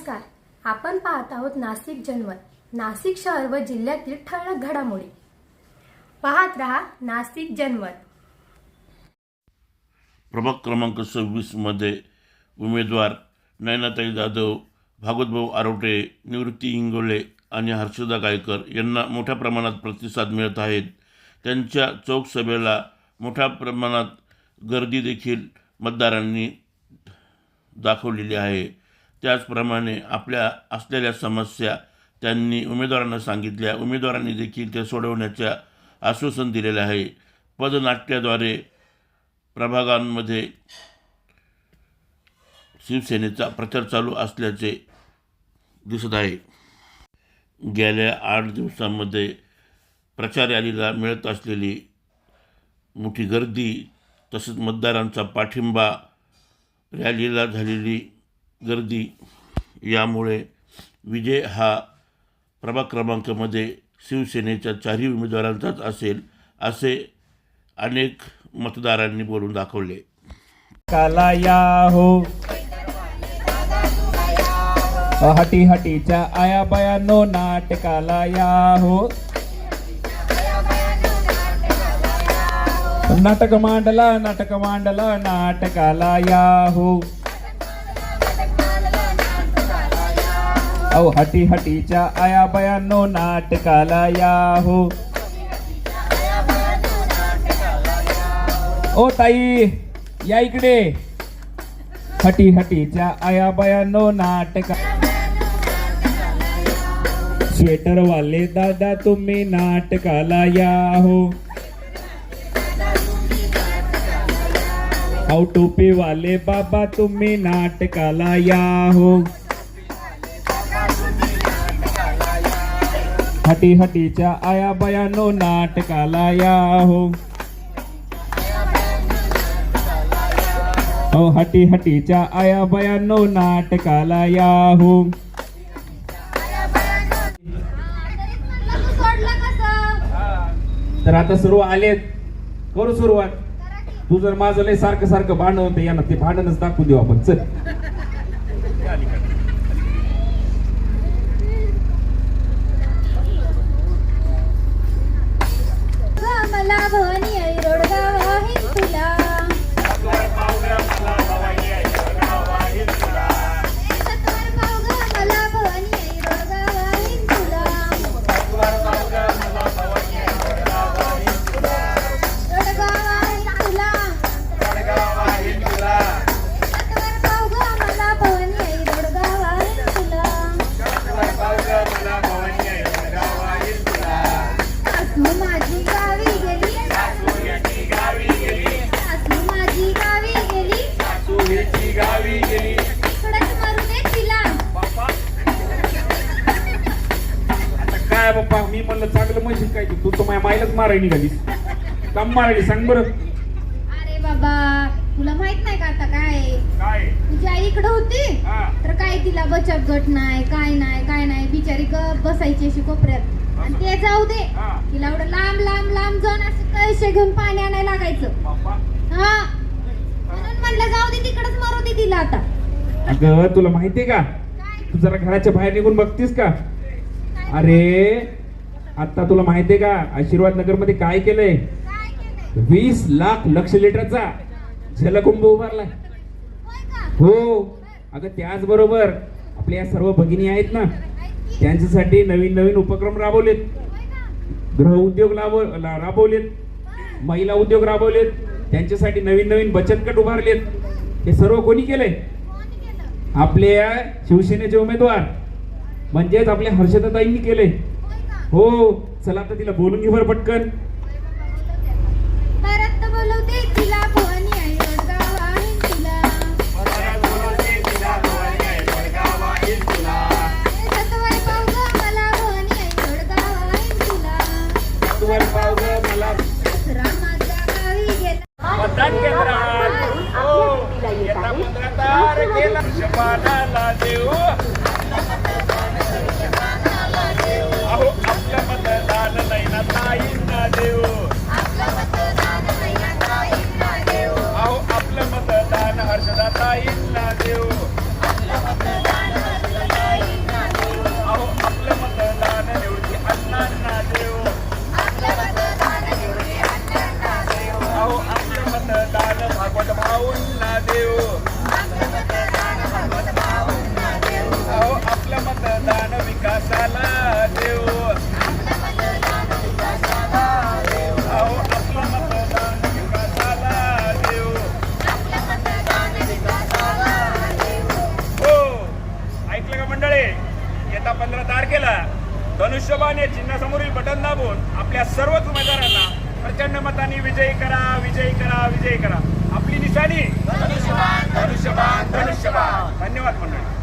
नमस्कार. आपण पाहत आहोत नाशिक जनमत, नाशिक शहर व जिल्ह्यातील ठळक घडामोडी. पाहत रहा नाशिक जनमत. प्रभाग क्रमांक 26 मध्ये उमेदवार नयनाताई जाधव, भागवतभाऊ आरोटे, निवृत्ती इंगोले आणि हर्षदा गायकर यांना मोठ्या प्रमाणात प्रतिसाद मिळत आहेत. त्यांच्या चौक सभेला मोठ्या प्रमाणात गर्दी देखील मतदारांनी दाखवलेली आहे. त्याचप्रमाणे आपल्या असलेल्या समस्या त्यांनी उमेदवारांना सांगितल्या. उमेदवारांनी देखील ते सोडवण्याचे आश्वासन दिलेले आहे. पदनाट्याद्वारे प्रभागांमध्ये शिवसेनेचा प्रचार चालू असल्याचे दिसत आहे. गेल्या 8 दिवसांमध्ये प्रचार रॅलीला मिळत असलेली मोठी गर्दी तसेच मतदारांचा पाठिंबा, रॅलीला झालेली गर्दी यामुळे विजय हा प्रभाग क्रमांकामध्ये शिवसेनेच्या 4ही उमेदवारांचाच असेल असे अनेक मतदारांनी बोलून दाखवले. काला या हो हटी हटीच्या आया बयानो नाटकाला या हो. नाटक मांडला नाटकाला या हो. अहो हटी हटीच्या आया बयानो नाटकाला या हो. ओ ताई या इकडे. हटी हटीच्या आया बयानो नाटका. स्वेटर वाले दादा तुम्ही नाटकाला या हो. अहो टोपी वाले बाबा तुम्ही नाटकाला या हो. हटी हटीच्या आया बयानो नाटकाला या हो. ओ हटी हटीच्या आया बयानो नाटकाला या हो. तर आता सुरू आलेत, करू सुरुवात. तू जर माझं लय सारखं सारखं भांडण होतं या ना, ते भांडणच दाखवून देऊ आपण. चल मला भवानी आई रोडगाव आहे तुला. सत्वर पाव ग मला भवानी आई रोडगाव आहे तुला. रोडगाव आहे तुला. सत्वर पाव ग मला भवानी आई रोडगाव आहे तुला. सासू माझी गावी गेली. सासू माझी गावी गेली. इकडंच मरू दे तिला. आता काय बाप्पा, मी म्हणलं चांगलं म्हशील काय तू तर माझ्या माईलाच मारायला निघाली. काम मारायली सांग बरं. अरे बाबा, तुला माहित नाही का आता काय तुझी आई इकडे होती तर काय तिला बचत गट नाही, काय नाही बिचारी बसायची अशी कोपऱ्यात. आणि ते जाऊ दे, तिला एवढं लांब लांब लांब जाऊन असं पैसे घेऊन पाणी आणायला लागायचं. हा म्हणून म्हणलं जाऊ दे, तिकडच मारू दे तिला आता. अगं तुला माहितीये का, तू जरा घराच्या बाहेर निघून बघतीस का? अरे आता तुला माहितीये का आशीर्वाद नगर मध्ये काय केलंय? 20 लाख लक्ष लिटरचा जलकुंभ उभारलाय. हो अगं, त्याचबरोबर आपल्या या सर्व भगिनी आहेत ना, त्यांच्यासाठी नवीन नवीन उपक्रम राबवलेत. गृह उद्योग राबवलेत, महिला उद्योग राबवलेत, त्यांच्यासाठी नवीन नवीन बचत गट उभारलेत. हे सर्व कोणी केलंय? आपल्या शिवसेनेचे उमेदवार म्हणजेच आपल्या हर्षदाताईंनी केलंय. हो चला आता तिला बोलून घे बरं पटकन. परत बोलवते तिला भवानी आई रोडगाव आहे तुला. सत्वर पाव ग मला भवानी आई रोडगाव आहे तुला. सत्वर पाव ग मला. दसरा माझ्या गावी गेला. मतदान केंद्रात येता मतदार गेला. शबानाला देऊ. अहो आपलं मतदान नयनाताईंना देऊ. अहो आपलं मतदान हर्षदाताईंना देऊ. आता 15 तारखेला धनुष्यबाण या चिन्हासमोरील बटन दाबून आपल्या सर्वच उमेदवारांना प्रचंड मतांनी विजयी करा, विजयी करा, विजयी करा. आपली निशाणी धनुष्यबाण, धनुष्यबाण, धनुष्यबाण. धन्यवाद मंडळी.